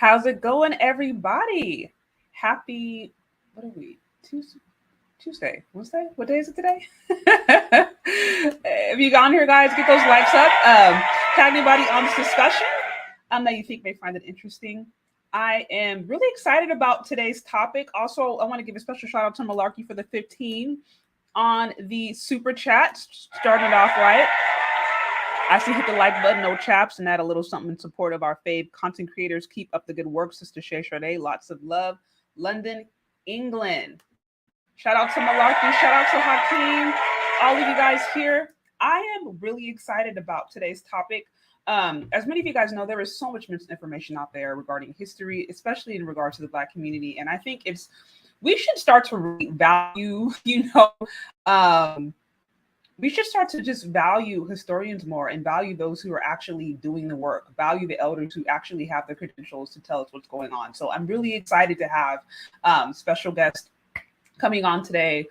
How's it going, everybody? Happy, what are we? Tuesday, Wednesday? What day is it today? If you got on here, guys, get those likes up. Tag anybody on this discussion that you think may find it interesting. I am really excited about today's topic. Also, I want to give a special shout out to Malarkey for the 15 on the super chat, starting it off right. I see hit the like button, no chaps, and add a little something in support of our fave content creators. Keep up the good work, Sister Shay Sade. Lots of love. London, England. Shout out to Malarkey. Shout out to Hakeem. All of you guys here. I am really excited about today's topic. As many of you guys know, there is so much misinformation out there regarding history, especially in regard to the Black community. And I think we should start to value, we should start to just value historians more and value those who are actually doing the work, value the elders who actually have the credentials to tell us what's going on. So I'm really excited to have special guests coming on today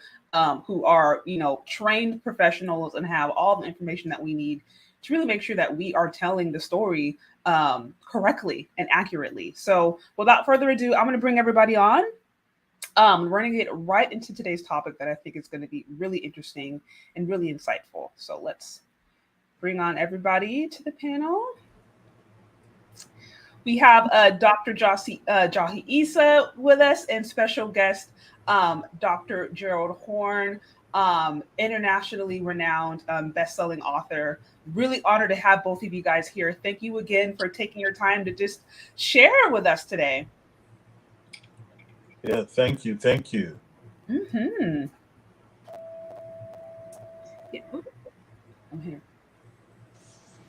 who are, trained professionals and have all the information that we need to really make sure that we are telling the story correctly and accurately. So without further ado, I'm going to bring everybody on. We're going to get right into today's topic that I think is going to be really interesting and really insightful. So let's bring on everybody to the panel. We have Dr. Jahi Issa with us and special guest, Dr. Gerald Horne, internationally renowned best-selling author. Really honored to have both of you guys here. Thank you again for taking your time to just share with us today. Yeah, thank you. Thank you. Mm-hmm. Yeah. I'm here.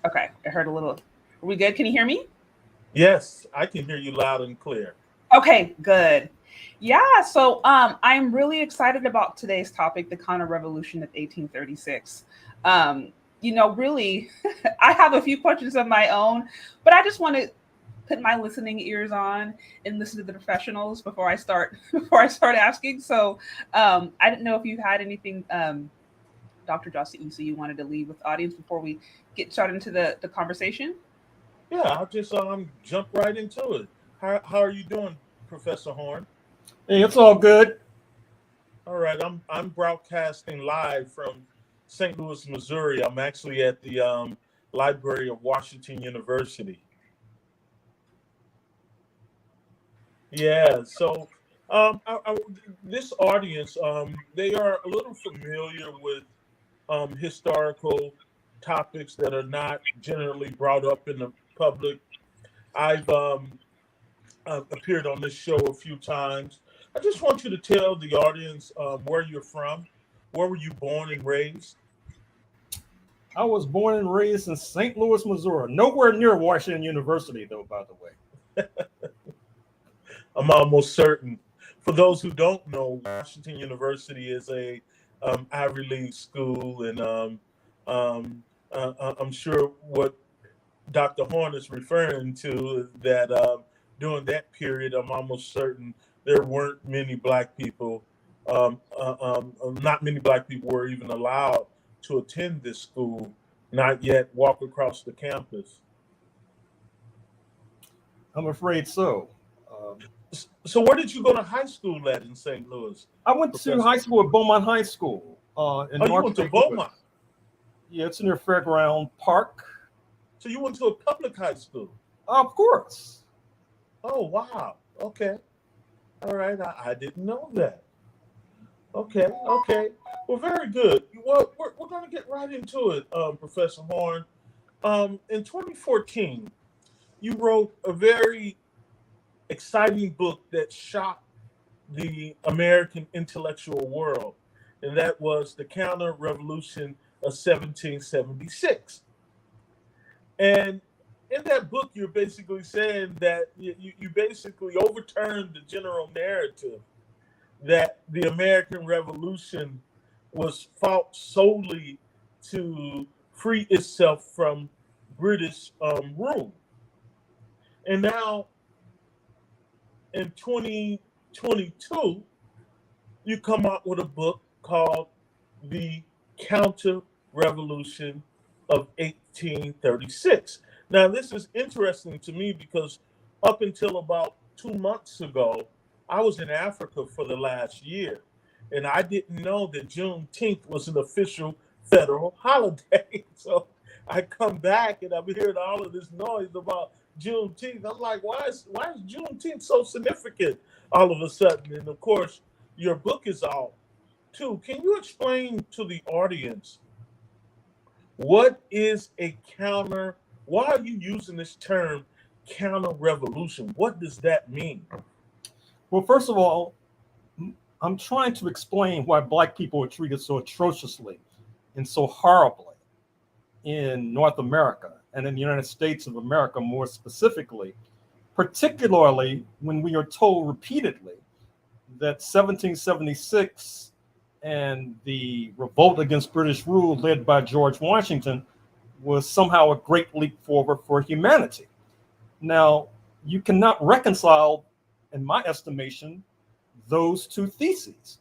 Okay, I heard a little. Are we good? Can you hear me? Yes, I can hear you loud and clear. Okay, good. Yeah, so I'm really excited about today's topic, the counter-revolution of 1836. Really, I have a few questions of my own, but I just want to put my listening ears on and listen to the professionals before I start asking. So I didn't know if you had anything, Dr. Jahi Issa, you wanted to leave with the audience before we get started into the conversation. Yeah, I'll just jump right into it. How are you doing, Professor Horne? Hey, it's all good. All right, I'm broadcasting live from St. Louis, Missouri. I'm actually at the Library of Washington University. Yeah, so this audience, they are a little familiar with historical topics that are not generally brought up in the public. I've appeared on this show a few times. I just want you to tell the audience where you're from. Where were you born and raised? I was born and raised in St. Louis, Missouri. Nowhere near Washington University, though, by the way. I'm almost certain. For those who don't know, Washington University is a Ivy League school, and I'm sure what Dr. Horne is referring to is that during that period, I'm almost certain there weren't many Black people. Not many Black people were even allowed to attend this school, not yet walk across the campus. I'm afraid so. So where did you go to high school at in St. Louis? I went to high school at Beaumont High School. You went to Beaumont? Yeah, it's near Fairground Park. So you went to a public high school? Of course. Oh, wow. Okay. All right. I didn't know that. Okay. Well, very good. Well, we're going to get right into it, Professor Horne. In 2014, you wrote a very exciting book that shocked the American intellectual world, and that was The Counter-Revolution of 1776. And in that book, you're basically saying that you basically overturned the general narrative that the American Revolution was fought solely to free itself from British rule. And now, in 2022, you come out with a book called The Counter-Revolution of 1836. Now, this is interesting to me because up until about 2 months ago, I was in Africa for the last year, and I didn't know that Juneteenth was an official federal holiday. So I come back and I'm hearing all of this noise about Juneteenth. I'm like, why is Juneteenth so significant all of a sudden? And of course, your book is out too. Can you explain to the audience what is a counter? Why are you using this term counter revolution? What does that mean? Well, first of all, I'm trying to explain why Black people are treated so atrociously and so horribly in North America and in the United States of America more specifically, particularly when we are told repeatedly that 1776 and the revolt against British rule led by George Washington was somehow a great leap forward for humanity. Now, you cannot reconcile, in my estimation, those two theses.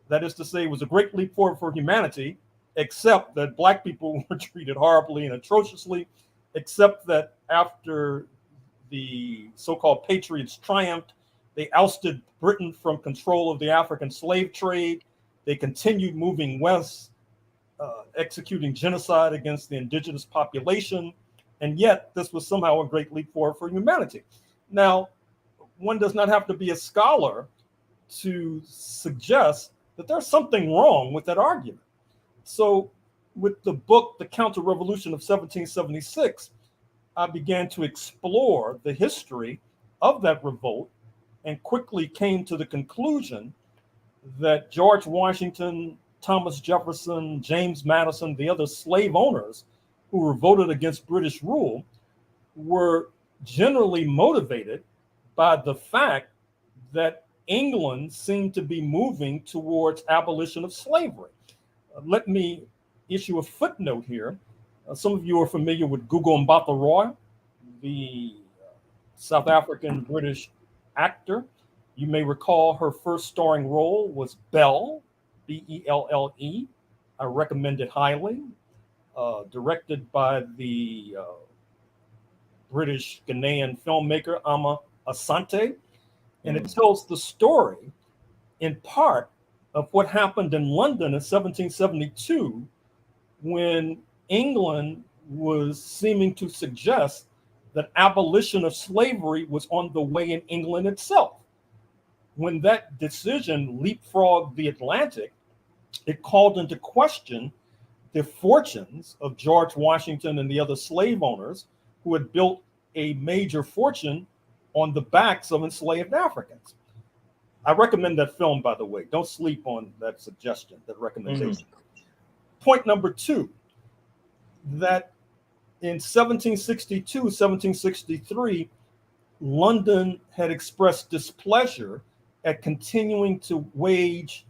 That is to say, it was a great leap forward for humanity, except that Black people were treated horribly and atrociously, except that after the so-called Patriots triumphed, they ousted Britain from control of the African slave trade. They continued moving west, executing genocide against the indigenous population, and yet this was somehow a great leap forward for humanity. Now, one does not have to be a scholar to suggest that there's something wrong with that argument. So with the book, The Counter-Revolution of 1776, I began to explore the history of that revolt and quickly came to the conclusion that George Washington, Thomas Jefferson, James Madison, the other slave owners who revolted against British rule were generally motivated by the fact that England seemed to be moving towards abolition of slavery. Let me issue a footnote here. Some of you are familiar with Gugu Mbatha Roy, the South African British actor. You may recall her first starring role was Belle, Belle. I recommend it highly. Directed by the British Ghanaian filmmaker Ama Asante. And it tells the story, in part, of what happened in London in 1772 when England was seeming to suggest that abolition of slavery was on the way in England itself. When that decision leapfrogged the Atlantic, it called into question the fortunes of George Washington and the other slave owners who had built a major fortune on the backs of enslaved Africans. I recommend that film, by the way. Don't sleep on that suggestion, that recommendation. Point number two, that in 1762, 1763, London had expressed displeasure at continuing to wage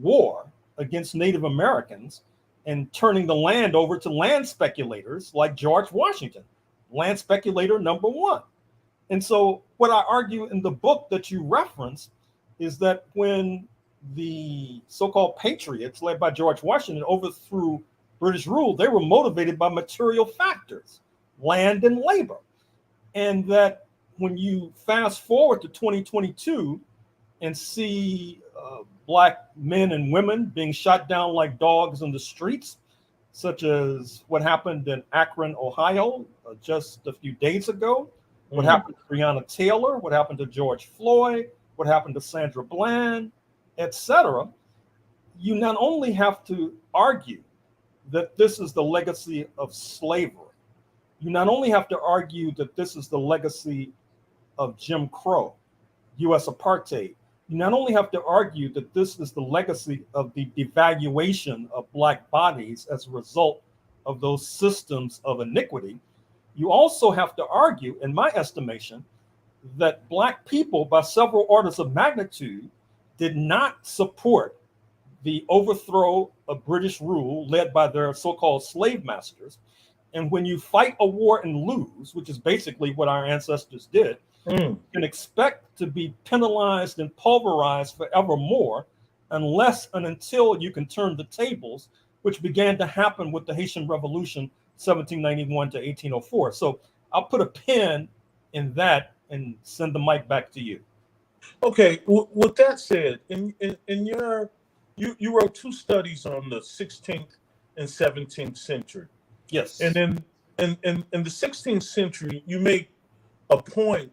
war against Native Americans and turning the land over to land speculators like George Washington, land speculator number one. And so what I argue in the book that you referenced is that when the so-called patriots led by George Washington overthrew British rule, they were motivated by material factors, land and labor. And that when you fast forward to 2022 and see Black men and women being shot down like dogs in the streets, such as what happened in Akron, Ohio, just a few days ago, what happened to Breonna Taylor, what happened to George Floyd, what happened to Sandra Bland, etc., you not only have to argue that this is the legacy of slavery, you not only have to argue that this is the legacy of Jim Crow, U.S. apartheid, you not only have to argue that this is the legacy of the devaluation of Black bodies as a result of those systems of iniquity, you also have to argue, in my estimation, that Black people, by several orders of magnitude, did not support the overthrow of British rule led by their so-called slave masters. And when you fight a war and lose, which is basically what our ancestors did, you can expect to be penalized and pulverized forevermore unless and until you can turn the tables, which began to happen with the Haitian Revolution, 1791 to 1804. So I'll put a pin in that and send the mic back to you. Okay. With that said, in your you wrote two studies on the 16th and 17th century. Yes. And then in the 16th century, you make a point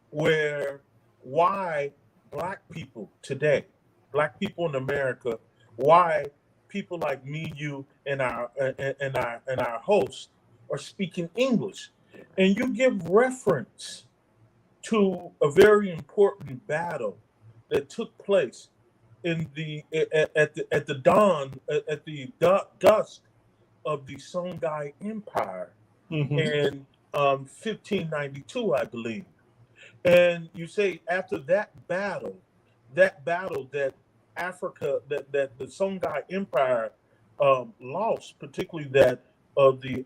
where why Black people today, Black people in America, why people like me, you, and our host are speaking English, and you give reference to a very important battle that took place in the at the dawn at the dusk of the Songhai Empire in 1592, I believe. And you say after that battle that Africa, that the Songhai Empire lost, particularly that of the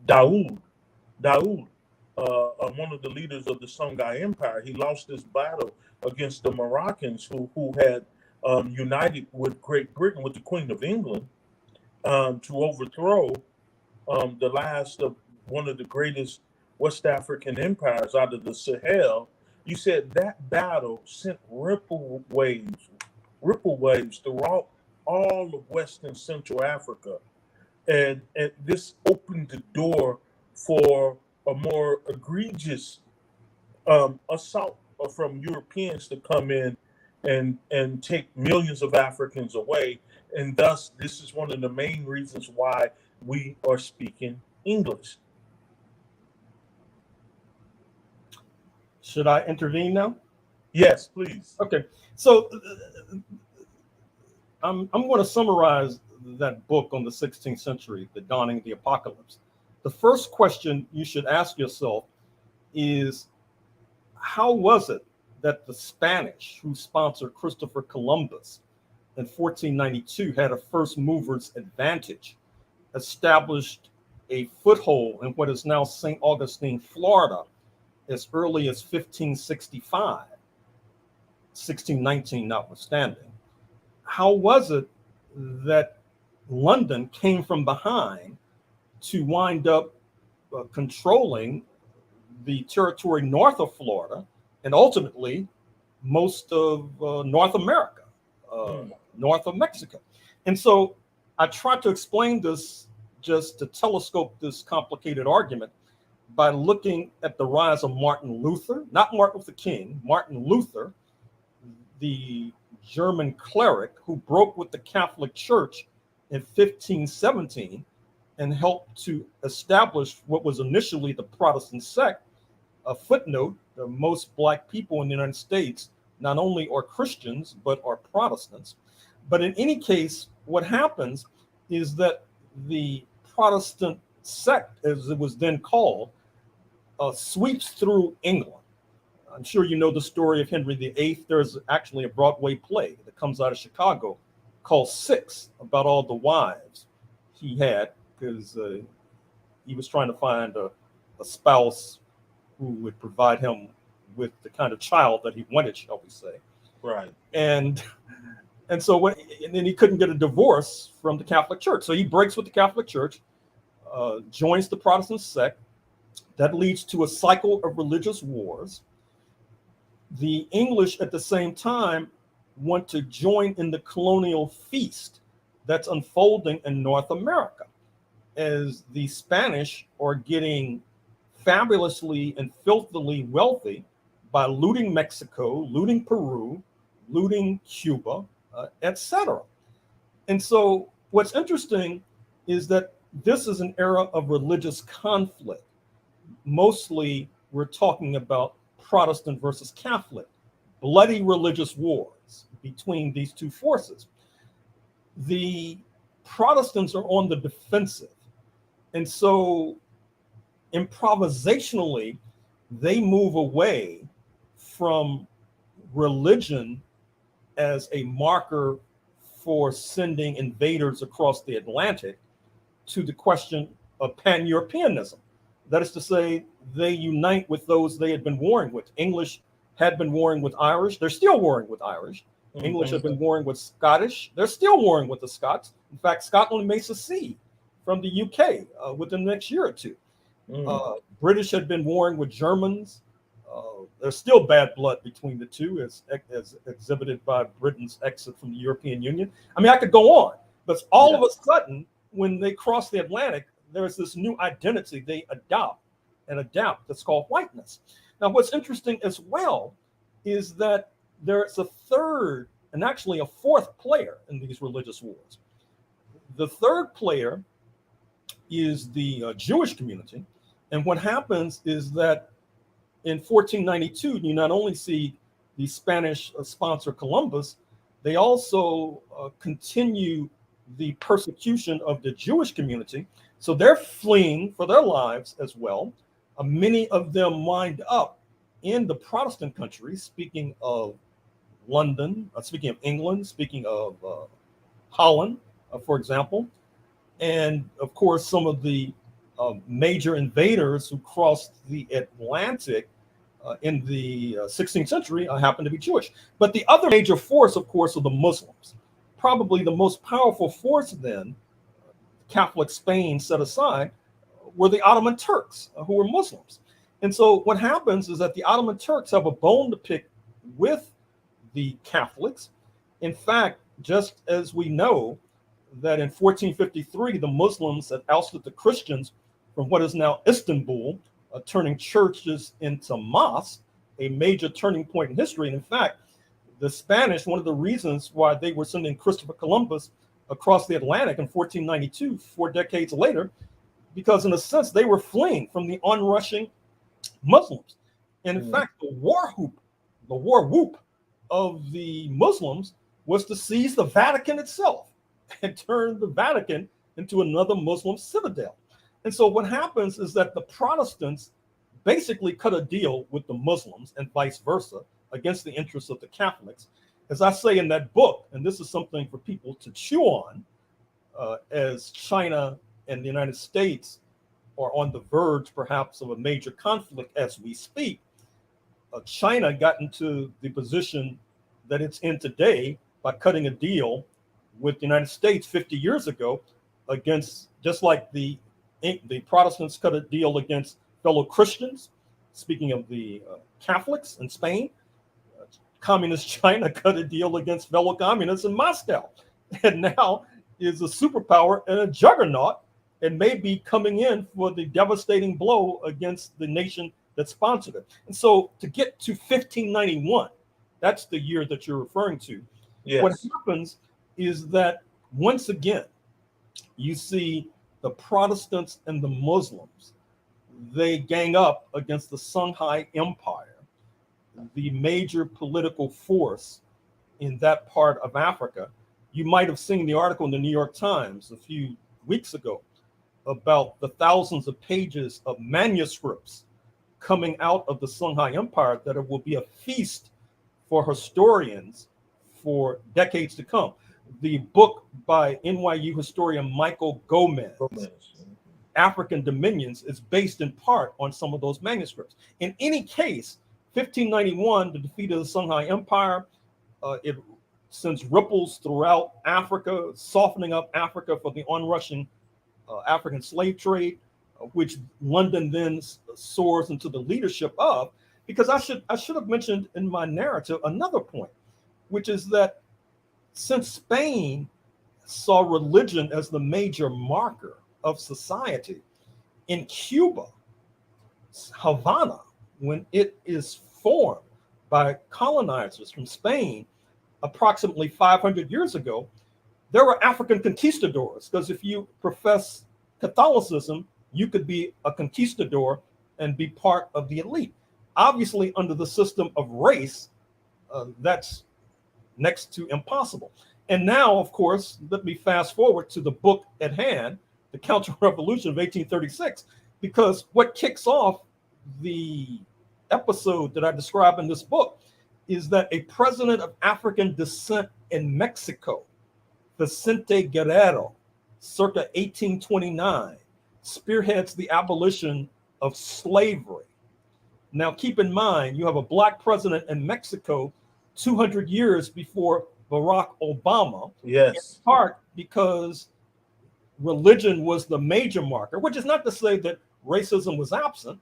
Daoud, one of the leaders of the Songhai Empire, he lost this battle against the Moroccans who had united with Great Britain, with the Queen of England, to overthrow the last of one of the greatest West African empires out of the Sahel. You said that battle sent ripple waves throughout all of West and Central Africa. And this opened the door for a more egregious assault from Europeans to come in and take millions of Africans away. And thus, this is one of the main reasons why we are speaking English. Should I intervene now? Yes, please. Okay. So I'm going to summarize that book on the 16th century, The Dawning of the Apocalypse. The first question you should ask yourself is, how was it that the Spanish, who sponsored Christopher Columbus in 1492, had a first mover's advantage, established a foothold in what is now St. Augustine, Florida, as early as 1565, 1619 notwithstanding? How was it that London came from behind to wind up controlling the territory north of Florida and ultimately most of North America, north of Mexico? And so I tried to explain this, just to telescope this complicated argument, by looking at the rise of Martin Luther, not Martin Luther King, Martin Luther, the German cleric who broke with the Catholic Church in 1517 and helped to establish what was initially the Protestant sect. A footnote: most Black people in the United States not only are Christians, but are Protestants. But in any case, what happens is that the Protestant sect, as it was then called, sweeps through England. I'm sure you know the story of Henry VIII. There's actually a Broadway play that comes out of Chicago called Six, about all the wives he had, because he was trying to find a spouse who would provide him with the kind of child that he wanted, shall we say. Right. And so and then he couldn't get a divorce from the Catholic Church. So he breaks with the Catholic Church, joins the Protestant sect. That leads to a cycle of religious wars. The English at the same time want to join in the colonial feast that's unfolding in North America, as the Spanish are getting fabulously and filthily wealthy by looting Mexico, looting Peru, looting Cuba, etc. And so what's interesting is that this is an era of religious conflict. Mostly we're talking about Protestant versus Catholic, bloody religious wars between these two forces. The Protestants are on the defensive. And so improvisationally, they move away from religion as a marker for sending invaders across the Atlantic to the question of pan-Europeanism. That is to say, they unite with those they had been warring with. English had been warring with Irish. They're still warring with Irish. Mm-hmm. English have been warring with Scottish. They're still warring with the Scots. In fact, Scotland may secede from the UK within the next year or two. British had been warring with Germans. There's still bad blood between the two, as exhibited by Britain's exit from the European Union. I mean, I could go on, but all of a sudden, when they cross the Atlantic, there's this new identity they adopt and adapt that's called whiteness. Now, what's interesting as well is that there's a third and actually a fourth player in these religious wars. The third player is the Jewish community. And what happens is that in 1492, you not only see the Spanish sponsor Columbus, they also continue the persecution of the Jewish community. So they're fleeing for their lives as well. Many of them wind up in the Protestant countries, speaking of London, speaking of England, speaking of Holland, for example. And of course, some of the major invaders who crossed the Atlantic in the 16th century happened to be Jewish. But the other major force, of course, are the Muslims. Probably the most powerful force then, Catholic Spain set aside, were the Ottoman Turks, who were Muslims. And so what happens is that the Ottoman Turks have a bone to pick with the Catholics. In fact, just as we know that in 1453, the Muslims had ousted the Christians from what is now Istanbul, turning churches into mosques, a major turning point in history. And in fact, the Spanish, one of the reasons why they were sending Christopher Columbus across the Atlantic in 1492, 4 decades later, because in a sense, they were fleeing from the onrushing Muslims. And in fact, the war whoop of the Muslims was to seize the Vatican itself and turn the Vatican into another Muslim citadel. And so what happens is that the Protestants basically cut a deal with the Muslims and vice versa against the interests of the Catholics. As I say in that book, and this is something for people to chew on, as China and the United States are on the verge perhaps of a major conflict as we speak, China got into the position that it's in today by cutting a deal with the United States 50 years ago against, just like the Protestants cut a deal against fellow Christians. Speaking of the Catholics in Spain, communist China cut a deal against fellow communists in Moscow, and now is a superpower and a juggernaut, and may be coming in for the devastating blow against the nation that sponsored it. And so to get to 1591, that's the year that you're referring to. Yes. What happens is that once again, you see the Protestants and the Muslims, they gang up against the Songhai Empire, the major political force in that part of Africa. You might have seen the article in the New York Times a few weeks ago about the thousands of pages of manuscripts coming out of the Songhai Empire that it will be a feast for historians for decades to come. The book by NYU historian Michael Gomez, African Dominions, is based in part on some of those manuscripts. In any case, 1591, the defeat of the Songhai Empire, it sends ripples throughout Africa, softening up Africa for the onrushing African slave trade, which London then soars into the leadership of. Because I should have mentioned in my narrative another point, which is that since Spain saw religion as the major marker of society, in Cuba, Havana, when it is formed by colonizers from Spain approximately 500 years ago, there were African conquistadors, because if you profess Catholicism, you could be a conquistador and be part of the elite. Obviously, under the system of race, that's next to impossible. And now, of course, let me fast forward to the book at hand, the Counter-Revolution of 1836, because what kicks off the episode that I describe in this book is that a president of African descent in Mexico, Vicente Guerrero, circa 1829, spearheads the abolition of slavery. Now, keep in mind, you have a black president in Mexico 200 years before Barack Obama. Yes. In part because religion was the major marker, which is not to say that racism was absent.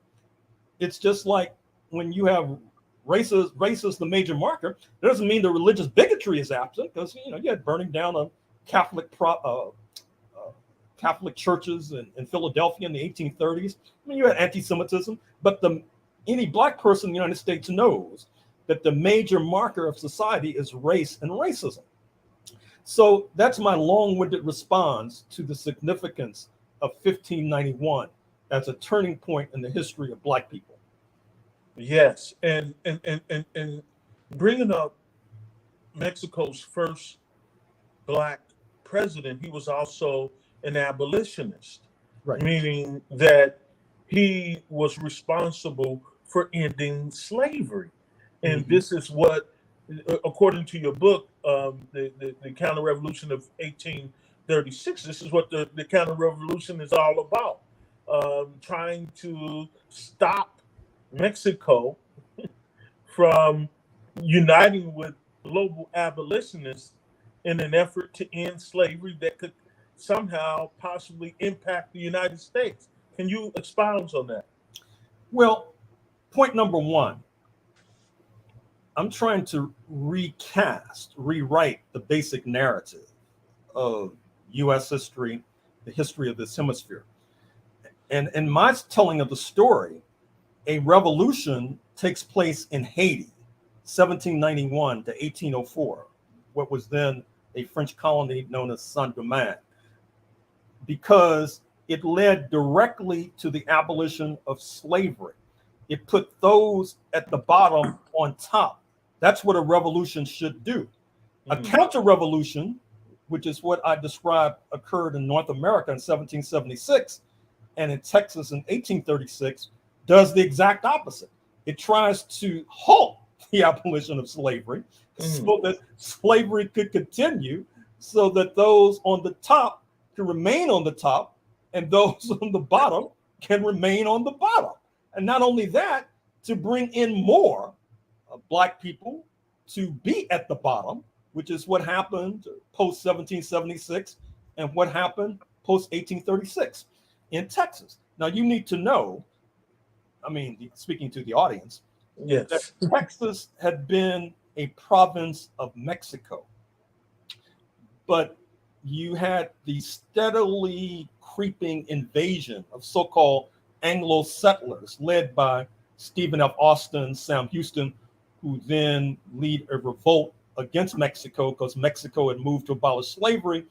It's just like when you have racist the major marker, it doesn't mean the religious bigotry is absent, because you had burning down of Catholic churches in Philadelphia in the 1830s. I mean, you had anti-Semitism, but any black person in the United States knows that the major marker of society is race and racism. So that's my long-winded response to the significance of 1591 as a turning point in the history of black people. Yes, and bringing up Mexico's first black president, he was also an abolitionist, Right. Meaning that he was responsible for ending slavery. And this is what, according to your book, the counter-revolution of 1836, this is what the counter-revolution is all about, trying to stop Mexico from uniting with global abolitionists in an effort to end slavery that could somehow possibly impact the United States. Can you expound on that? Well, point number one, I'm trying to rewrite the basic narrative of US history, the history of this hemisphere. And in my telling of the story, a revolution takes place in Haiti, 1791 to 1804, what was then a French colony known as Saint-Domingue, because it led directly to the abolition of slavery. It put those at the bottom on top. That's what a revolution should do. A counter-revolution, which is what I described occurred in North America in 1776 and in Texas in 1836, does the exact opposite. It tries to halt the abolition of slavery so that slavery could continue, so that those on the top can remain on the top and those on the bottom can remain on the bottom. And not only that, to bring in more black people to be at the bottom, which is what happened post 1776 and what happened post 1836 in Texas. Now you need to know, I mean, speaking to the audience, yes, that Texas had been a province of Mexico, but you had the steadily creeping invasion of so-called Anglo settlers led by Stephen F. Austin, Sam Houston, who then lead a revolt against Mexico because Mexico had moved to abolish slavery.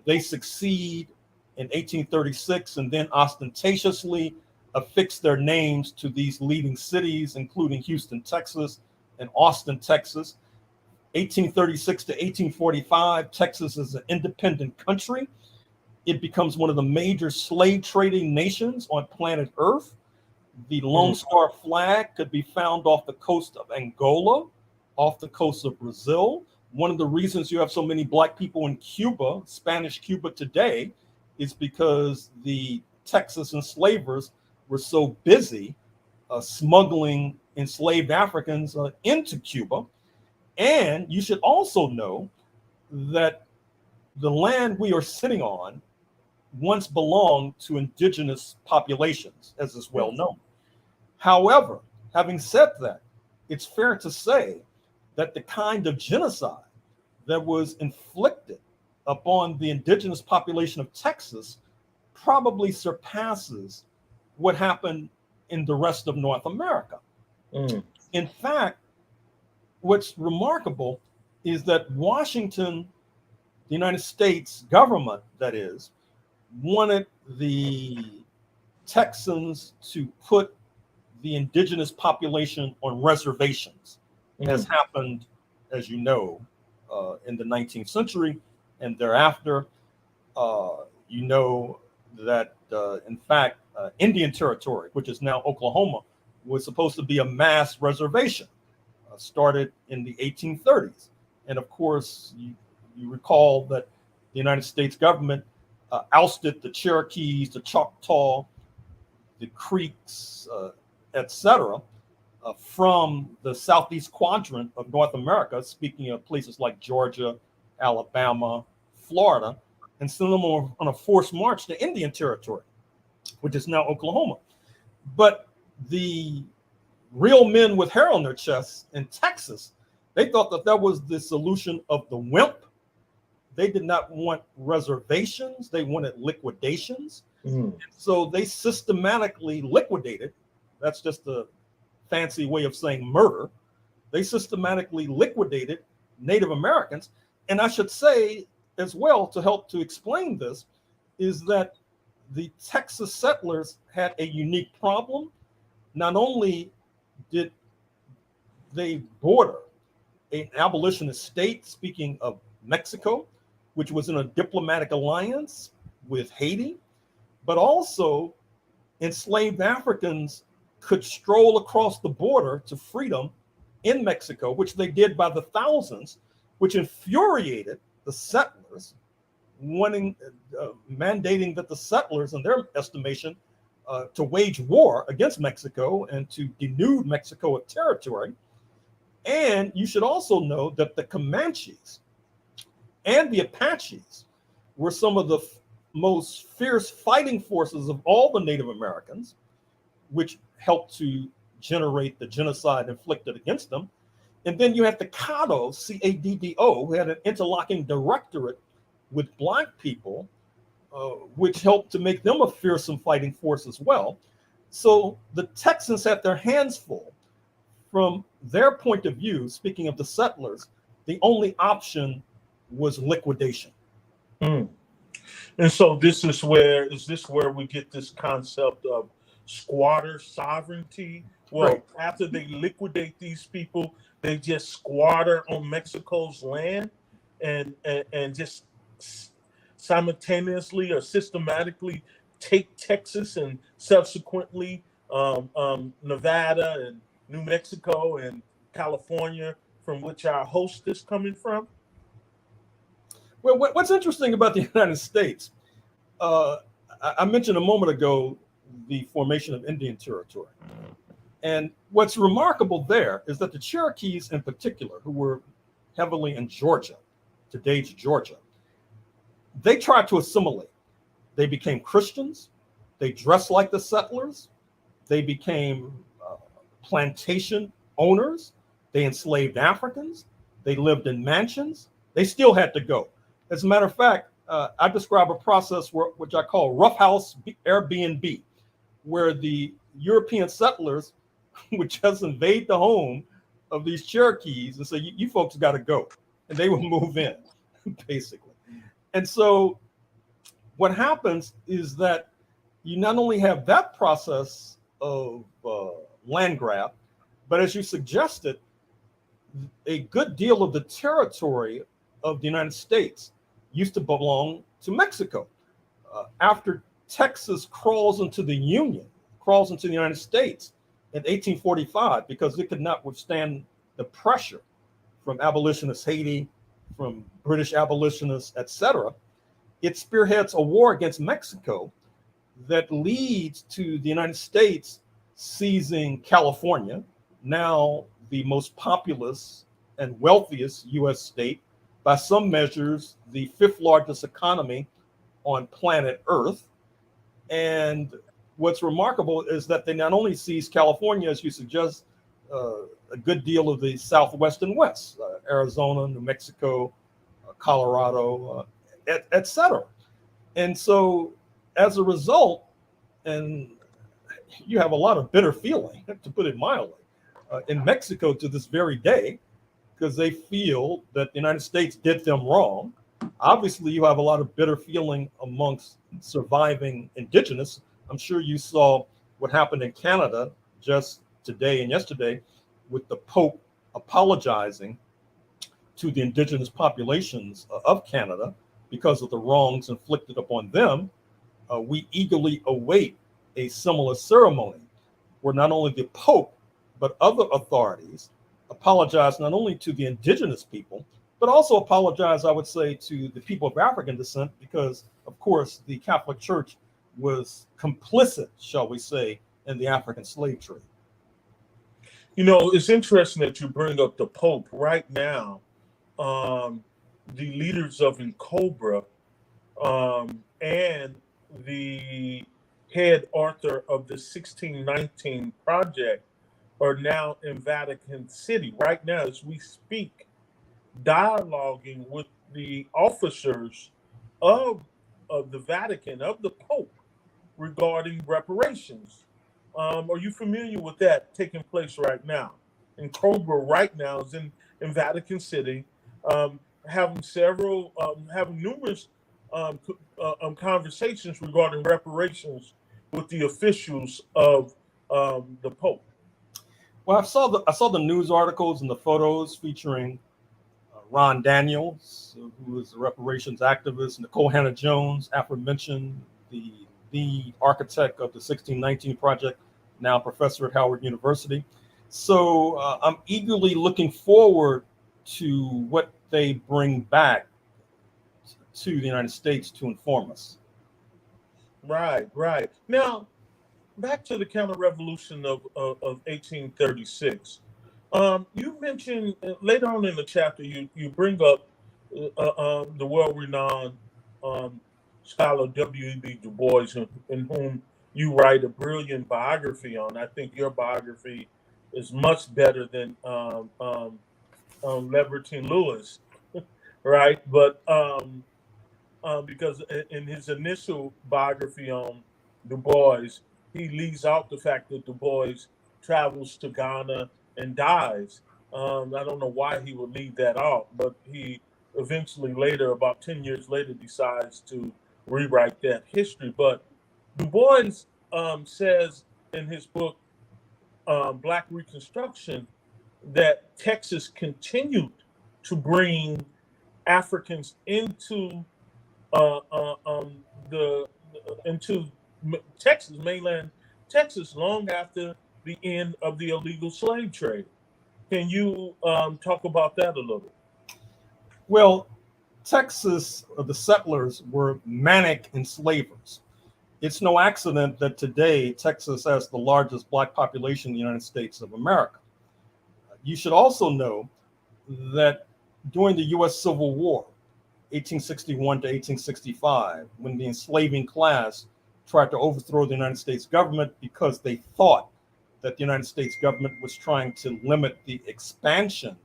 They succeed in 1836 and then ostentatiously affix their names to these leading cities, including Houston, Texas, and Austin, Texas. 1836 to 1845, Texas is an independent country. It becomes one of the major slave trading nations on planet Earth. The Lone Star flag could be found off the coast of Angola, off the coast of Brazil. One of the reasons you have so many black people in Cuba, Spanish Cuba today, is because the Texas enslavers were so busy smuggling enslaved Africans into Cuba. And you should also know that the land we are sitting on once belonged to indigenous populations, as is well known. However, having said that, it's fair to say that the kind of genocide that was inflicted upon the indigenous population of Texas probably surpasses what happened in the rest of North America. In fact, what's remarkable is that Washington, the United States government, that is, wanted the Texans to put the indigenous population on reservations, as happened, as you know, in the 19th century and thereafter. You know that, in fact, Indian Territory, which is now Oklahoma, was supposed to be a mass reservation, started in the 1830s. And of course, you recall that the United States government ousted the Cherokees, the Choctaw, the Creeks, etc., from the southeast quadrant of North America, speaking of places like Georgia, Alabama, Florida, and sent them on a forced march to Indian Territory. which is now Oklahoma. But the real men with hair on their chests in Texas, they thought that that was the solution of the wimp. They did not want reservations. They wanted liquidations. And so they systematically liquidated. That's just a fancy way of saying murder. They systematically liquidated Native Americans. And I should say as well, to help to explain this, is that the Texas settlers had a unique problem. Not only did they border an abolitionist state, speaking of Mexico, which was in a diplomatic alliance with Haiti, but also enslaved Africans could stroll across the border to freedom in Mexico, which they did by the thousands, which infuriated the settlers, mandating that the settlers, in their estimation, to wage war against Mexico and to denude Mexico of territory. And you should also know that the Comanches and the Apaches were some of the most fierce fighting forces of all the Native Americans, which helped to generate the genocide inflicted against them. And then you had the Caddo, C-A-D-D-O, who had an interlocking directorate with Black people, which helped to make them a fearsome fighting force as well. So the Texans had their hands full. From their point of view, speaking of the settlers, the only option was liquidation. And so is this where we get this concept of squatter sovereignty? Well, right. After they liquidate these people, they just squatter on Mexico's land and just simultaneously or systematically take Texas and subsequently Nevada and New Mexico and California, from which our host is coming from? Well, what's interesting about the United States, I mentioned a moment ago the formation of Indian territory. And what's remarkable there is that the Cherokees in particular, who were heavily in Georgia, today's Georgia, they tried to assimilate. They became Christians. They dressed like the settlers. They became plantation owners. They enslaved Africans. They lived in mansions. They still had to go. As a matter of fact, I describe a process which I call roughhouse Airbnb, where the European settlers would just invade the home of these Cherokees and say, you folks got to go. And they would move in, basically. And so what happens is that you not only have that process of land grab, but as you suggested, a good deal of the territory of the United States used to belong to Mexico. After Texas crawls into the United States in 1845, because it could not withstand the pressure from abolitionist Haiti, from British abolitionists, etc., it spearheads a war against Mexico that leads to the United States seizing California, now the most populous and wealthiest U.S. state, by some measures, the fifth largest economy on planet Earth. And what's remarkable is that they not only seize California, as you suggest, a good deal of the Southwest and West, Arizona, New Mexico, Colorado, et cetera. And so as a result, and you have a lot of bitter feeling, to put it mildly, in Mexico to this very day, because they feel that the United States did them wrong. Obviously, you have a lot of bitter feeling amongst surviving Indigenous. I'm sure you saw what happened in Canada just today and yesterday with the Pope apologizing to the Indigenous populations of Canada because of the wrongs inflicted upon them. We eagerly await a similar ceremony where not only the Pope, but other authorities apologize not only to the Indigenous people, but also apologize, I would say, to the people of African descent, because, of course, the Catholic Church was complicit, shall we say, in the African slave trade. You know, it's interesting that you bring up the Pope. Right now, the leaders of NCOBRA and the head author of the 1619 Project, are now in Vatican City right now as we speak, dialoguing with the officers of, of the Vatican, of the Pope, regarding reparations. Are you familiar with that taking place right now? And NCOBRA right now is in Vatican City, having having numerous conversations regarding reparations with the officials of the Pope. Well, I saw the news articles and the photos featuring Ron Daniels, who is a reparations activist, Nicole Hannah-Jones, aforementioned, the architect of the 1619 Project, now professor at Howard University. So I'm eagerly looking forward to what they bring back to the United States to inform us. Right, right. Now, back to the counter-revolution of 1836. You mentioned later on in the chapter, you bring up the world-renowned scholar W.E.B. Du Bois, in whom you write a brilliant biography on. I think your biography is much better than Leverton Lewis, right? But because in his initial biography on Du Bois, he leaves out the fact that Du Bois travels to Ghana and dies. I don't know why he would leave that out, but he eventually later, about 10 years later, decides to rewrite that history. But Du Bois says in his book, Black Reconstruction, that Texas continued to bring Africans into the into Texas, mainland Texas, long after the end of the illegal slave trade. Can you talk about that a little? Well, Texas, the settlers were manic enslavers. It's no accident that today Texas has the largest Black population in the United States of America. You should also know that during the U.S. Civil War, 1861 to 1865, when the enslaving class tried to overthrow the United States government because they thought that the United States government was trying to limit the expansion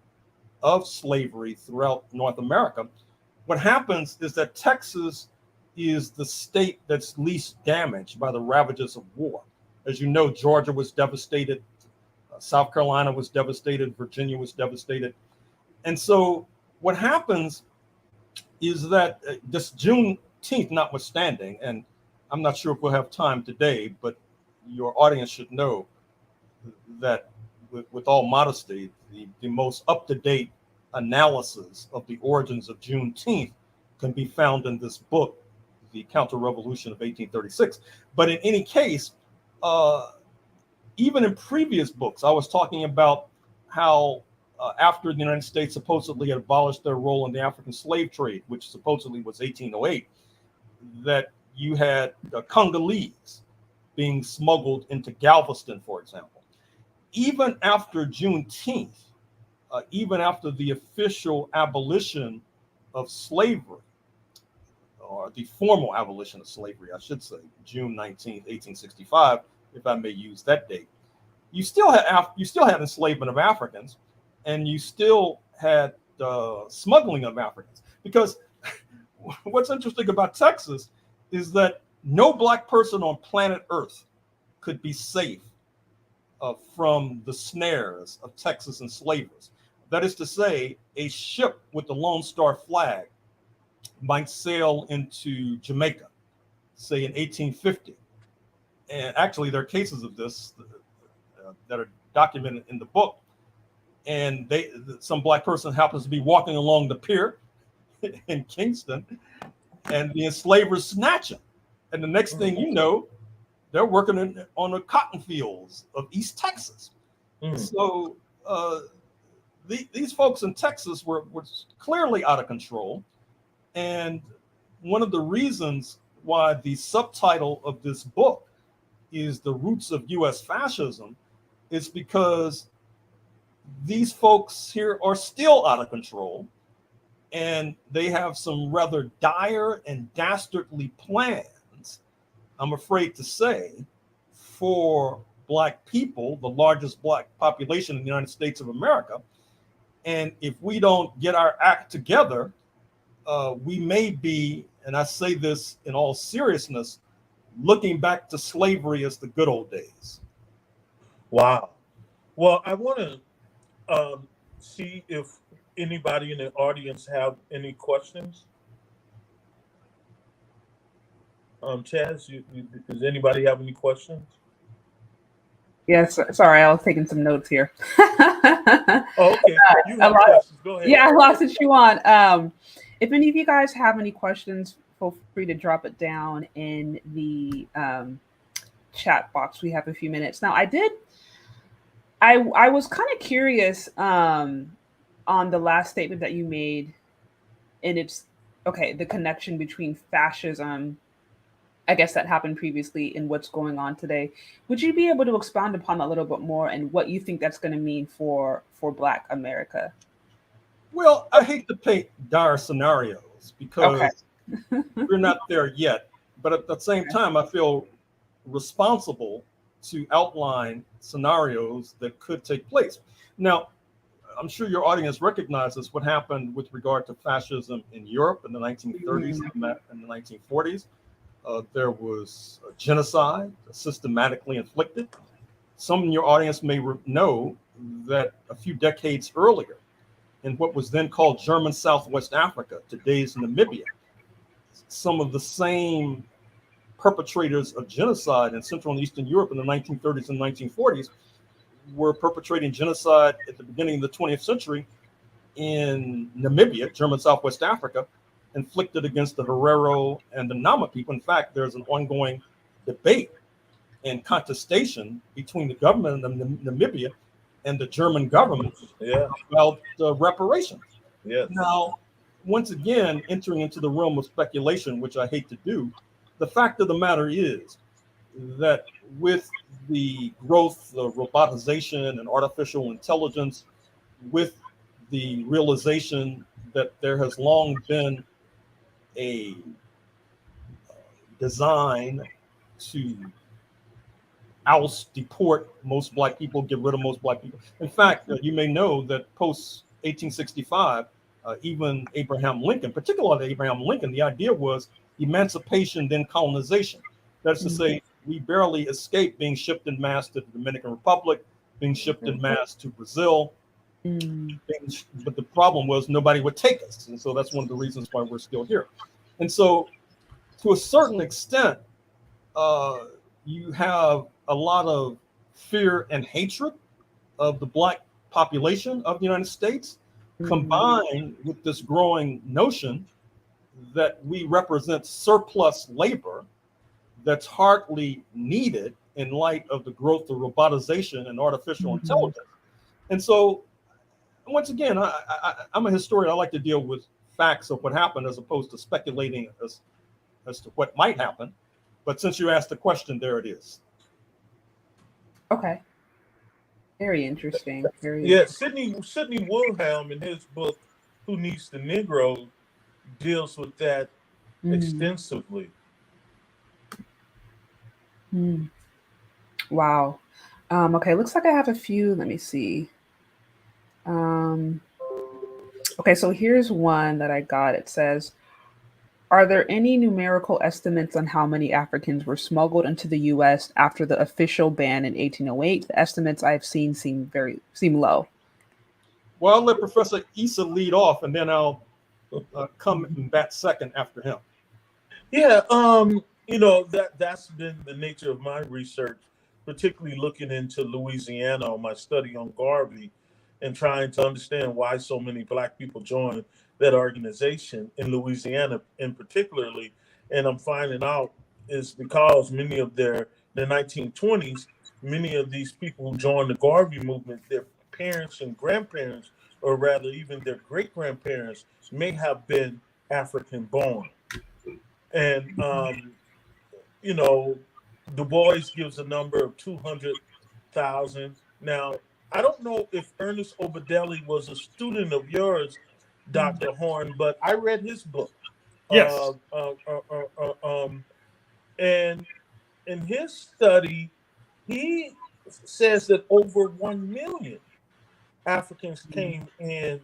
of slavery throughout North America, what happens is that Texas is the state that's least damaged by the ravages of war. As you know, Georgia was devastated, South Carolina was devastated, Virginia was devastated. And so what happens is that this Juneteenth notwithstanding, and I'm not sure if we'll have time today, but your audience should know that with all modesty, the most up-to-date analysis of the origins of Juneteenth can be found in this book, The Counter-Revolution of 1836. But in any case, even in previous books, I was talking about how after the United States supposedly had abolished their role in the African slave trade, which supposedly was 1808, that you had Congolese being smuggled into Galveston, for example. Even after Juneteenth, even after the official abolition of slavery, or the formal abolition of slavery, I should say, June 19th, 1865, if I may use that date, you still had enslavement of Africans, and you still had smuggling of Africans. Because what's interesting about Texas is that no Black person on planet Earth could be safe from the snares of Texas enslavers. That is to say, a ship with the Lone Star flag might sail into Jamaica, say in 1850. And actually, there are cases of this that are documented in the book. And some Black person happens to be walking along the pier in Kingston, and the enslavers snatch him. And the next thing you know, they're working on the cotton fields of East Texas. So these folks in Texas were clearly out of control. And one of the reasons why the subtitle of this book is The Roots of U.S. Fascism is because these folks here are still out of control, and they have some rather dire and dastardly plans I'm afraid to say, for Black people, the largest Black population in the United States of America. And if we don't get our act together, we may be, and I say this in all seriousness, looking back to slavery as the good old days. Wow. Well, I want to see if anybody in the audience have any questions. Chaz, does anybody have any questions? Yes, sorry, I was taking some notes here. Oh, okay. You have questions. Go ahead. Yeah, I lost it. You on. If any of you guys have any questions, feel free to drop it down in the chat box. We have a few minutes now. I was kind of curious on the last statement that you made, and it's okay. The connection between fascism, I guess, that happened previously and what's going on today. Would you be able to expand upon that a little bit more and what you think that's going to mean for Black America? Well, I hate to paint dire scenarios because we're not there yet. But at the same time, I feel responsible to outline scenarios that could take place. Now, I'm sure your audience recognizes what happened with regard to fascism in Europe in the 1930s and the 1940s. There was a genocide systematically inflicted. Some in your audience may know that a few decades earlier, in what was then called German Southwest Africa, today's Namibia, some of the same perpetrators of genocide in Central and Eastern Europe in the 1930s and 1940s were perpetrating genocide at the beginning of the 20th century in Namibia, German Southwest Africa, inflicted against the Guerrero and the Nama people. In fact, there's an ongoing debate and contestation between the government of Namibia and the German government about reparations. Yes. Now, once again, entering into the realm of speculation, which I hate to do, the fact of the matter is that with the growth of robotization and artificial intelligence, with the realization that there has long been a design to oust, deport most Black people, get rid of most Black people. In fact, you may know that post 1865, even Abraham Lincoln, particularly Abraham Lincoln, the idea was emancipation, then colonization. That's to say, we barely escaped being shipped en masse to the Dominican Republic, being shipped en masse to Brazil. But the problem was nobody would take us. And so that's one of the reasons why we're still here. And so to a certain extent, you have a lot of fear and hatred of the Black population of the United States, combined with this growing notion that we represent surplus labor that's hardly needed in light of the growth of robotization and artificial intelligence. And so, once again, I'm a historian. I like to deal with facts of what happened as opposed to speculating as to what might happen. But since you asked the question, there it is. Okay. Very interesting. Sidney Wilhelm in his book, Who Needs the Negro, deals with that extensively. Wow. Okay, looks like I have a few. Let me see. Okay, so here's one that I got. It says, are there any numerical estimates on how many Africans were smuggled into the U.S. after the official ban in 1808? The estimates I've seen seem low. Well, I'll let Professor Issa lead off, and then I'll come in that second after him. Yeah, that's been the nature of my research, particularly looking into Louisiana on my study on Garvey and trying to understand why so many Black people joined that organization in Louisiana in particularly. And I'm finding out is because many of the 1920s, many of these people who joined the Garvey movement, their parents and grandparents, or rather even their great-grandparents, may have been African born. And, Du Bois gives a number of 200,000. Now, I don't know if Ernest Obadeli was a student of yours, Dr. Horne, but I read his book. Yes. And in his study, he says that over 1 million Africans came in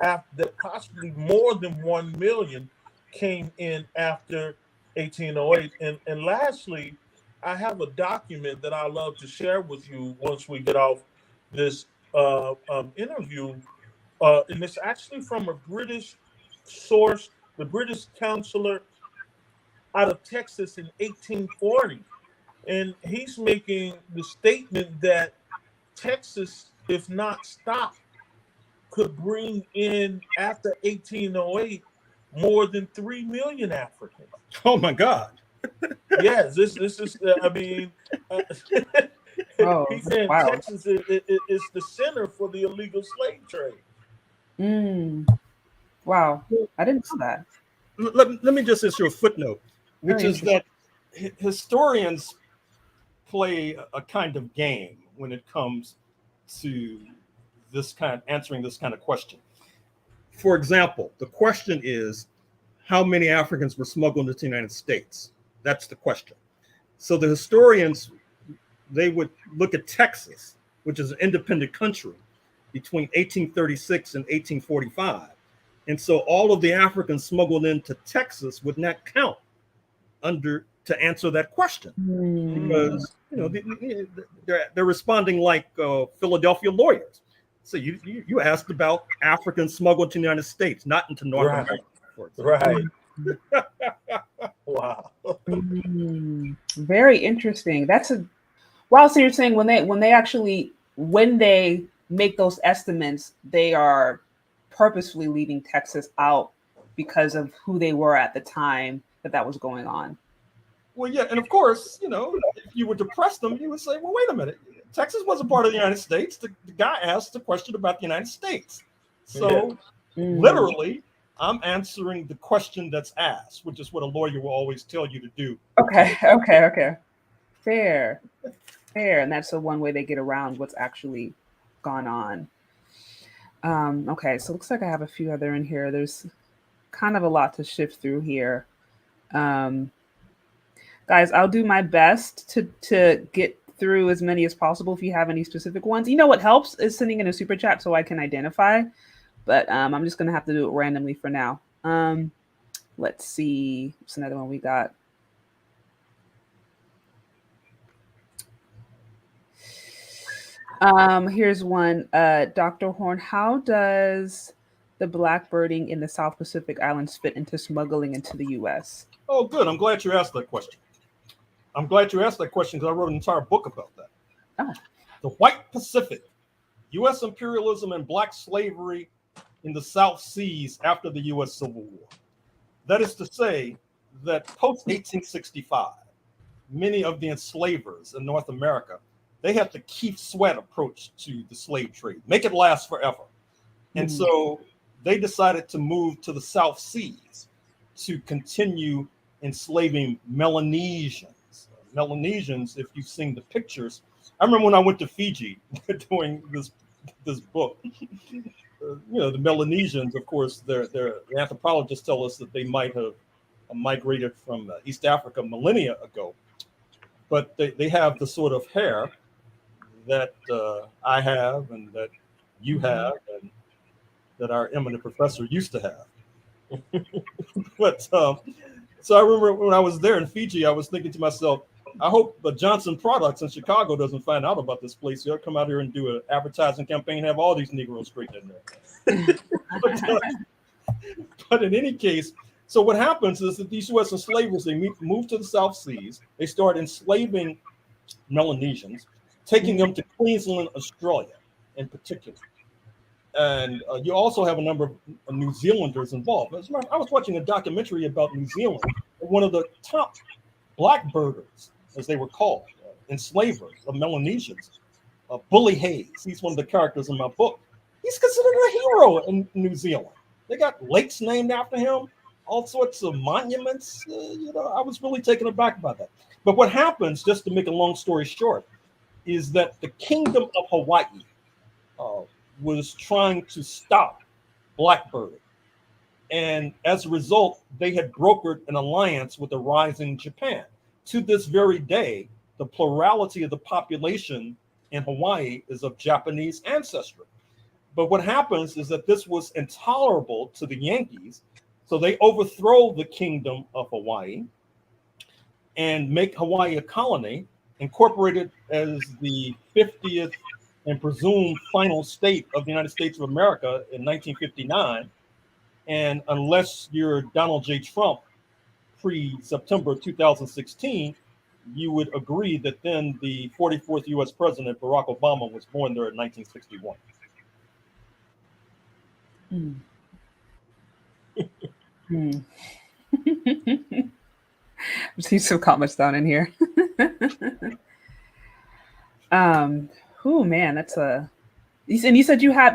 after that, possibly more than 1 million came in after 1808. And lastly, I have a document that I love to share with you once we get off this interview. And it's actually from a British source, the British counselor out of Texas in 1840. And he's making the statement that Texas, if not stopped, could bring in after 1808 more than 3 million Africans. Oh my God. Yes, this is, I mean, he's saying wow. Texas is the center for the illegal slave trade. Wow, I didn't know that. Let me just issue a footnote, which Very is that historians play a kind of game when it comes to answering this kind of question. For example, the question is, how many Africans were smuggled into the United States? That's the question. So the historians, they would look at Texas, which is an independent country, between 1836 and 1845. And so all of the Africans smuggled into Texas would not count to answer that question, because they're responding like Philadelphia lawyers. So you asked about Africans smuggled to the United States, not into North America. Right. Wow. Very interesting. Wow. So you're saying when they make those estimates, they are purposefully leaving Texas out because of who they were at the time that was going on. Well, yeah, and of course, if you were to press them, you would say, well, wait a minute. Texas was a part of the United States. The guy asked a question about the United States. So literally, I'm answering the question that's asked, which is what a lawyer will always tell you to do. Okay. Fair. And that's the one way they get around what's actually gone on. Okay, so it looks like I have a few other in here. There's kind of a lot to shift through here. Guys, I'll do my best to get through as many as possible. If you have any specific ones, what helps is sending in a super chat so I can identify, but I'm just gonna have to do it randomly for now. Let's see, what's another one we got? Here's one. Dr. Horne, how does the blackbirding in the South Pacific Islands fit into smuggling into the U.S.? Oh, good. I'm glad you asked that question. Because I wrote an entire book about that. Oh. The White Pacific, U.S. imperialism and black slavery in the South Seas after the U.S. Civil War. That is to say that post-1865, many of the enslavers in North America, they had the Keith Sweat approach to the slave trade, make it last forever. And so they decided to move to the South Seas to continue enslaving Melanesians. Melanesians, if you've seen the pictures, I remember when I went to Fiji doing this book, the Melanesians, of course, the anthropologists tell us that they might have migrated from East Africa millennia ago, but they have the sort of hair that I have and that you have and that our eminent professor used to have. But so I remember when I was there in Fiji, I was thinking to myself, I hope the Johnson Products in Chicago doesn't find out about this place. They'll come out here and do an advertising campaign, have all these Negroes straightened in there. But in any case, so what happens is that these U.S. enslavers, they move to the South Seas. They start enslaving Melanesians, taking them to Queensland, Australia in particular. And you also have a number of New Zealanders involved. As a matter, I was watching a documentary about New Zealand. One of the top blackbirders, as they were called, enslavers of Melanesians, Bully Hayes. He's one of the characters in my book. He's considered a hero in New Zealand. They got lakes named after him, all sorts of monuments. I was really taken aback by that. But what happens, just to make a long story short, is that the Kingdom of Hawaii was trying to stop blackbirding. And as a result, they had brokered an alliance with the rising Japan to this very day, the plurality of the population in Hawaii is of Japanese ancestry. But what happens is that this was intolerable to the Yankees, so they overthrow the Kingdom of Hawaii and make Hawaii a colony, incorporate it as the 50th and presumed final state of the United States of America in 1959. And unless you're Donald J. Trump pre-September 2016, you would agree that then the 44th U.S. President, Barack Obama, was born there in 1961. See some comments down in here. Oh man, that's a. And you said you have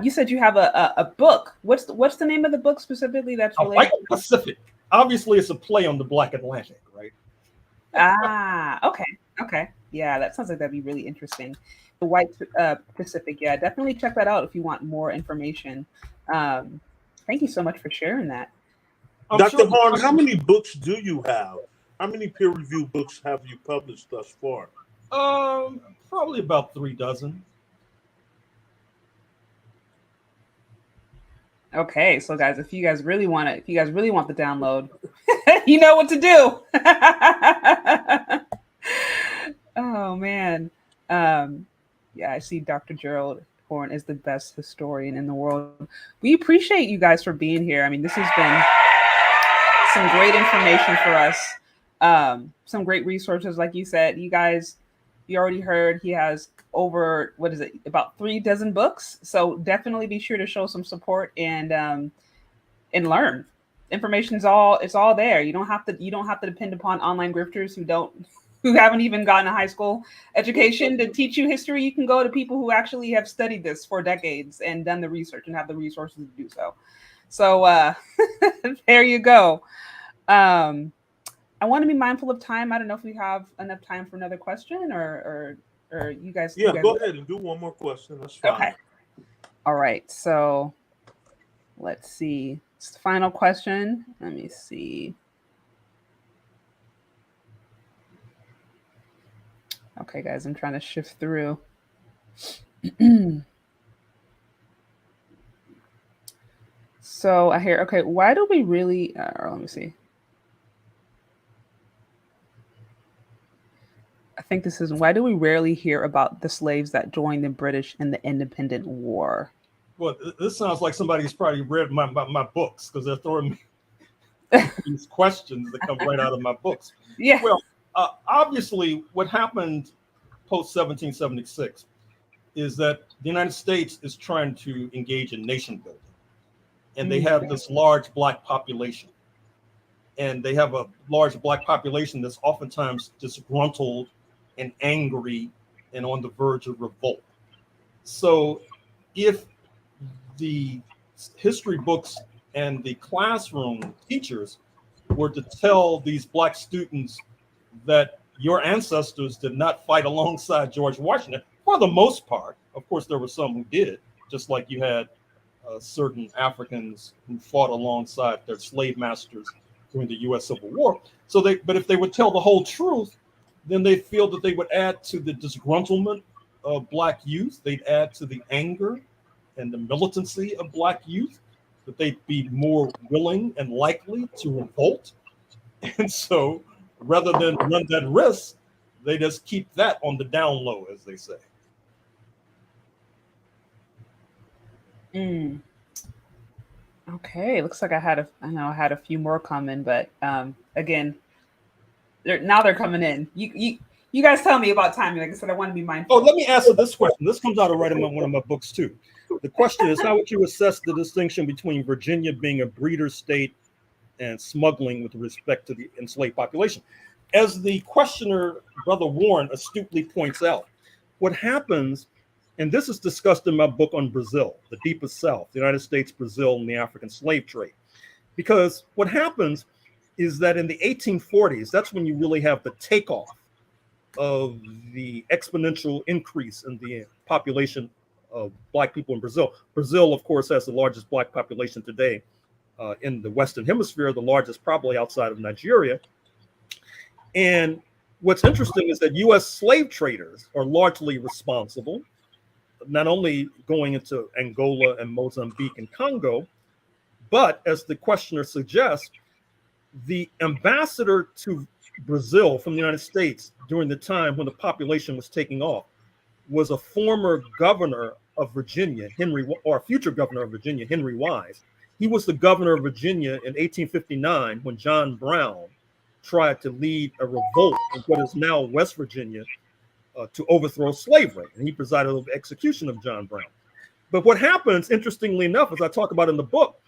a book. What's the name of the book specifically? That's related. White Pacific. Obviously, it's a play on the Black Atlantic, right? Okay. Yeah, that sounds like that'd be really interesting. The White Pacific. Yeah, definitely check that out if you want more information. Thank you so much for sharing that. Dr. Horne, how many books do you have? How many peer-reviewed books have you published thus far? Probably about 3 dozen. Okay, so guys, if you guys really want the download, you know what to do. Oh man, yeah, I see Dr. Gerald Horne is the best historian in the world. We appreciate you guys for being here. I mean, this has been some great information for us. Some great resources, like you said. You guys, you already heard he has over, about 3 dozen books. So definitely be sure to show some support and learn. Information's all there. You don't have to depend upon online grifters who haven't even gotten a high school education to teach you history. You can go to people who actually have studied this for decades and done the research and have the resources to do so. So there you go. I want to be mindful of time. I don't know if we have enough time for another question or you guys. Yeah, go ahead and do one more question. That's fine. Okay. All right. So let's see. It's the final question. Let me see. Okay, guys, I'm trying to shift through. So I hear, okay, why do we really, let me see. I think this is, why do we rarely hear about the slaves that joined the British in the Independent War? Well, this sounds like somebody's probably read my books, because they're throwing me these questions that come right out of my books. Yeah. Well, obviously, what happened post-1776 is that the United States is trying to engage in nation building. And they have this large Black population. And they have a large Black population that's oftentimes disgruntled and angry and on the verge of revolt. So if the history books and the classroom teachers were to tell these Black students that your ancestors did not fight alongside George Washington, for the most part, of course, there were some who did, just like you had certain Africans who fought alongside their slave masters during the U.S. Civil War. But if they would tell the whole truth, then they feel that they would add to the disgruntlement of Black youth. They'd add to the anger and the militancy of Black youth, that they'd be more willing and likely to revolt. And so rather than run that risk, they just keep that on the down low, as they say. Okay, looks like I had a few more coming, but again, they're coming in. You guys tell me about timing. Like I said, I want to be mindful. Oh, let me answer this question. This comes out of right in one of my books too. The question is, how would you assess the distinction between Virginia being a breeder state and smuggling with respect to the enslaved population? As the questioner, Brother Warren, astutely points out, what happens, and this is discussed in my book on Brazil, the Deepest South, the United States, Brazil, and the African slave trade. Because what happens is that in the 1840s, that's when you really have the takeoff of the exponential increase in the population of Black people in Brazil. Brazil, of course, has the largest Black population today in the Western Hemisphere, the largest probably outside of Nigeria. And what's interesting is that U.S. slave traders are largely responsible, not only going into Angola and Mozambique and Congo, but as the questioner suggests, the ambassador to Brazil from the United States during the time when the population was taking off was a former governor of Virginia, or future governor of Virginia, Henry Wise. He was the governor of Virginia in 1859 when John Brown tried to lead a revolt in what is now West Virginia to overthrow slavery. And he presided over the execution of John Brown. But what happens, interestingly enough, as I talk about in the book,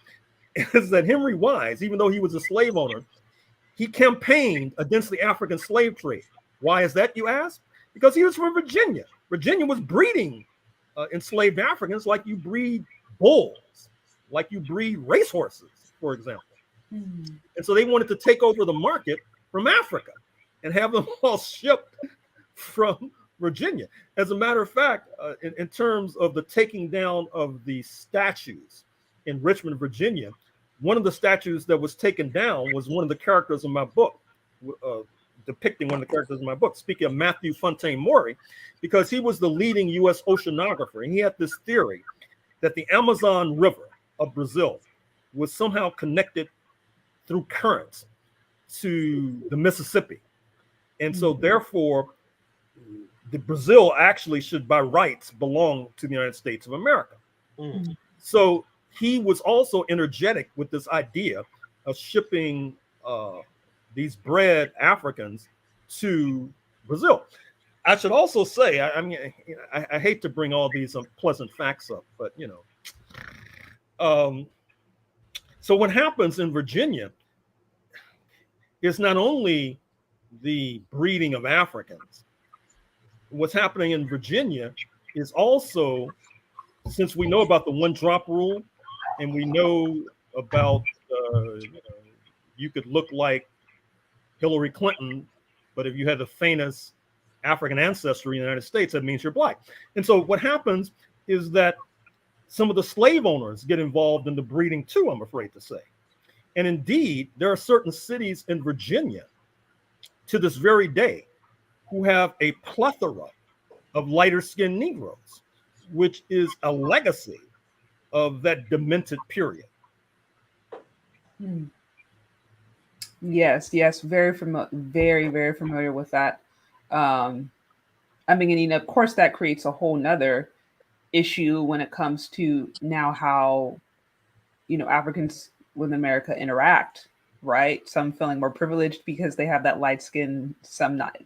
is that Henry Wise, even though he was a slave owner, he campaigned against the African slave trade. Why is that, you ask? Because he was from Virginia. Virginia was breeding enslaved Africans like you breed bulls, like you breed racehorses, for example. Mm-hmm. And so they wanted to take over the market from Africa and have them all shipped from Virginia. As a matter of fact, in terms of the taking down of the statues in Richmond, Virginia, one of the statues that was taken down was one of the characters in my book, depicting one of the characters in my book, speaking of Matthew Fontaine Maury, because he was the leading U.S. oceanographer. And he had this theory that the Amazon River of Brazil was somehow connected through currents to the Mississippi. And so therefore, the Brazil actually should by rights belong to the United States of America. Mm-hmm. So he was also energetic with this idea of shipping these bred Africans to Brazil. I should also say, I hate to bring all these unpleasant facts up, but so what happens in Virginia is not only the breeding of Africans. What's happening in Virginia is also, since we know about the one drop rule, and we know about you could look like Hillary Clinton, but if you had the faintest African ancestry in the United States, that means you're black. And so what happens is that some of the slave owners get involved in the breeding too, I'm afraid to say. And indeed, there are certain cities in Virginia to this very day who have a plethora of lighter skinned Negroes, which is a legacy of that demented period. Yes, very familiar, very familiar with that. And of course, that creates a whole nother issue when it comes to now how, Africans with America interact, right? Some feeling more privileged because they have that light skin, some not,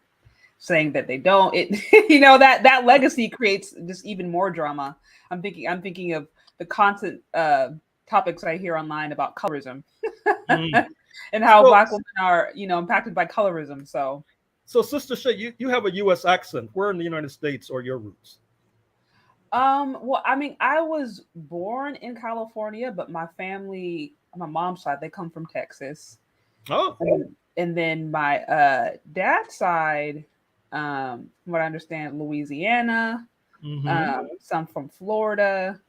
saying that they don't. That legacy creates just even more drama. I'm thinking of the constant topics I hear online about colorism and how Black women are, impacted by colorism. So Sister Shay, you have a U.S. accent. Where in the United States are your roots? Well, I was born in California, but my family, my mom's side, they come from Texas. Oh. And then my dad's side, from what I understand, Louisiana, some from Florida.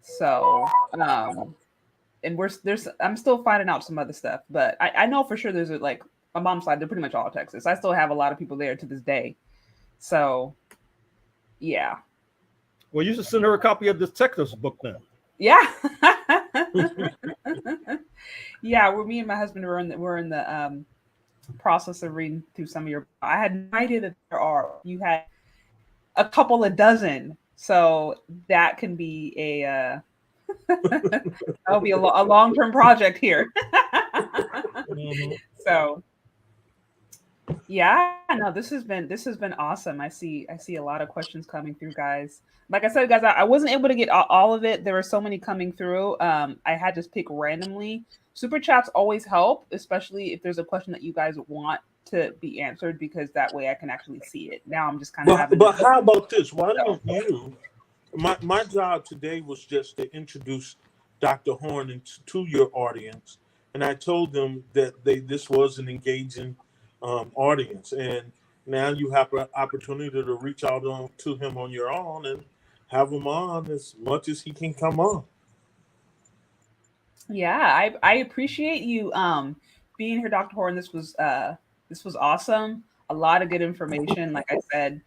So, and I'm still finding out some other stuff, but I know for sure there's my mom's side, they're pretty much all Texas. I still have a lot of people there to this day. So, yeah. Well, you should send her a copy of this Texas book then. Yeah. Yeah, me and my husband we're in the process of reading through some of your. I had no idea that you had a couple of dozen, so that can be that'll be a long-term project here. So yeah, no, this has been awesome. I see a lot of questions coming through, guys. Like I said, guys, I wasn't able to get all of it. There were so many coming through. I had to pick randomly. Super chats always help, especially if there's a question that you guys want to be answered, because that way I can actually see it. Now I'm just kind of having. But how about this? Why don't you? My job today was just to introduce Dr. Horne to your audience, and I told them that this was an engaging audience, and now you have an opportunity to reach out to him on your own and have him on as much as he can come on. Yeah, I appreciate you being here, Dr. Horne. This was awesome. a lot of good information. Like I said,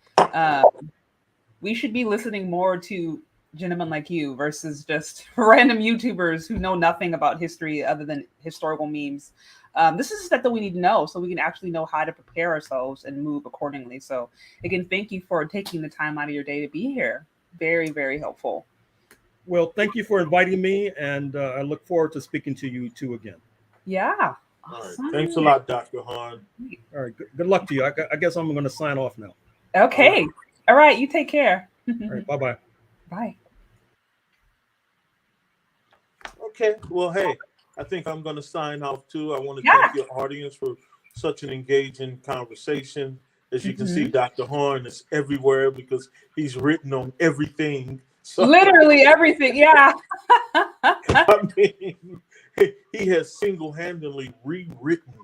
we should be listening more to gentlemen like you versus just random YouTubers who know nothing about history other than historical memes. This is stuff that we need to know so we can actually know how to prepare ourselves and move accordingly. So again, thank you for taking the time out of your day to be here. Very, very helpful. Well, thank you for inviting me, and I look forward to speaking to you two again. Yeah. Awesome. All right. Thanks a lot, Dr. Horne. All right. Good luck to you. I guess I'm going to sign off now. Okay. All right. You take care. All right. Bye-bye. Bye. Okay. Well, hey, I think I'm going to sign off too. I want to thank your audience for such an engaging conversation. As you can see, Dr. Horne is everywhere because he's written on everything. So, literally everything. Yeah. I mean, he has single-handedly rewritten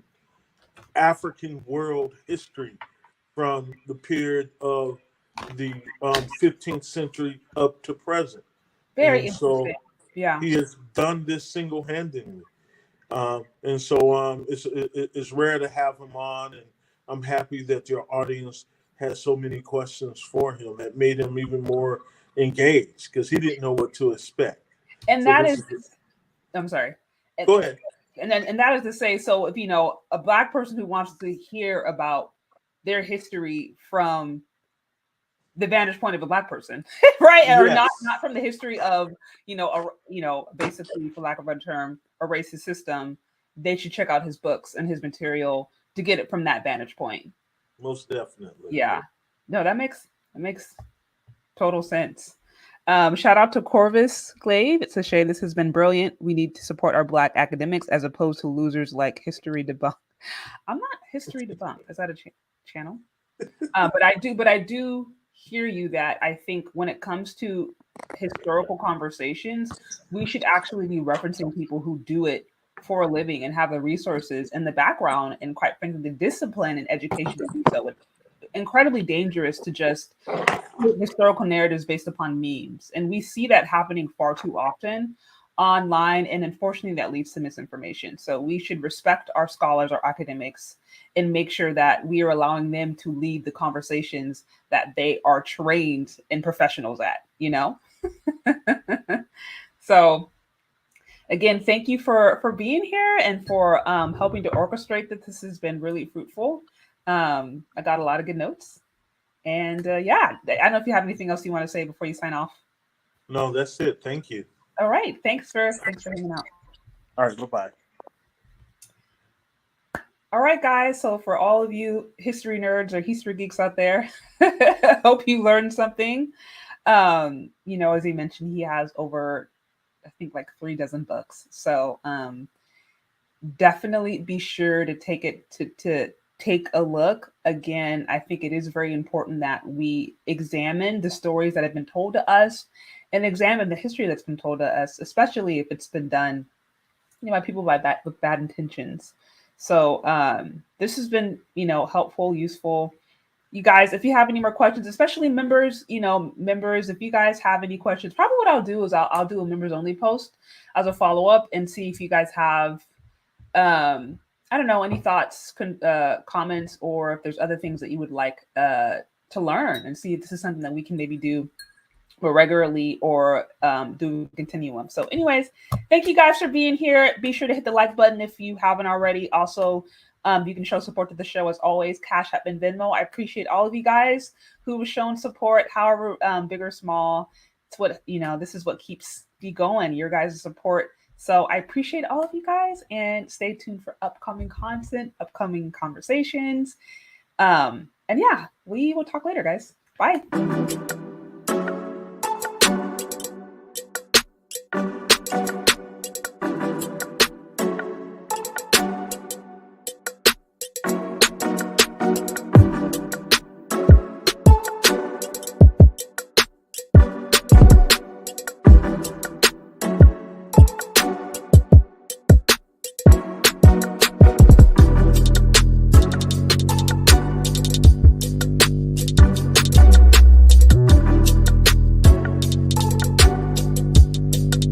African world history from the period of the 15th century up to present. Very interesting. So he has done this single-handedly. And so it's rare to have him on, and I'm happy that your audience has so many questions for him that made him even more engaged because he didn't know what to expect. And so that is, I'm sorry. Go ahead. And that is to say, so if a Black person who wants to hear about their history from the vantage point of a Black person, right, or not from the history of basically, for lack of a better term, a racist system, they should check out his books and his material to get it from that vantage point. Most definitely. Yeah. No, that makes total sense. Shout out to Corvus Glaive. It's a shame. This has been brilliant. We need to support our Black academics as opposed to losers like History Debunk. I'm not History Debunk. Is that a channel? But I do hear you that I think when it comes to historical conversations, we should actually be referencing people who do it for a living and have the resources and the background and, quite frankly, the discipline and education to do so. It's incredibly dangerous to just historical narratives based upon memes. And we see that happening far too often online. And unfortunately, that leads to misinformation. So we should respect our scholars, our academics, and make sure that we are allowing them to lead the conversations that they are trained and professionals at, So again, thank you for being here and for helping to orchestrate that. This has been really fruitful. I got a lot of good notes. And I don't know if you have anything else you want to say before you sign off. No, that's it. Thank you. All right. Thanks for hanging out. All right. Bye-bye. All right, guys. So for all of you history nerds or history geeks out there, hope you learned something. As he mentioned, he has over, I think, like 36 books. So definitely be sure to take it to take a look. Again, I think it is very important that we examine the stories that have been told to us and examine the history that's been told to us, especially if it's been done, by people with bad intentions. So this has been, helpful, useful. You guys, if you have any more questions, especially members, if you guys have any questions, probably what I'll do is I'll do a members only post as a follow-up and see if you guys have, I don't know, any thoughts, comments, or if there's other things that you would like to learn and see if this is something that we can maybe do more regularly or do continuum. So anyways, thank you guys for being here. Be sure to hit the like button if you haven't already. Also, you can show support to the show as always, Cash App and Venmo. I appreciate all of you guys who have shown support, however big or small. It's what, this is what keeps me going, your guys' support. So I appreciate all of you guys and stay tuned for upcoming content, upcoming conversations. We will talk later, guys. Bye.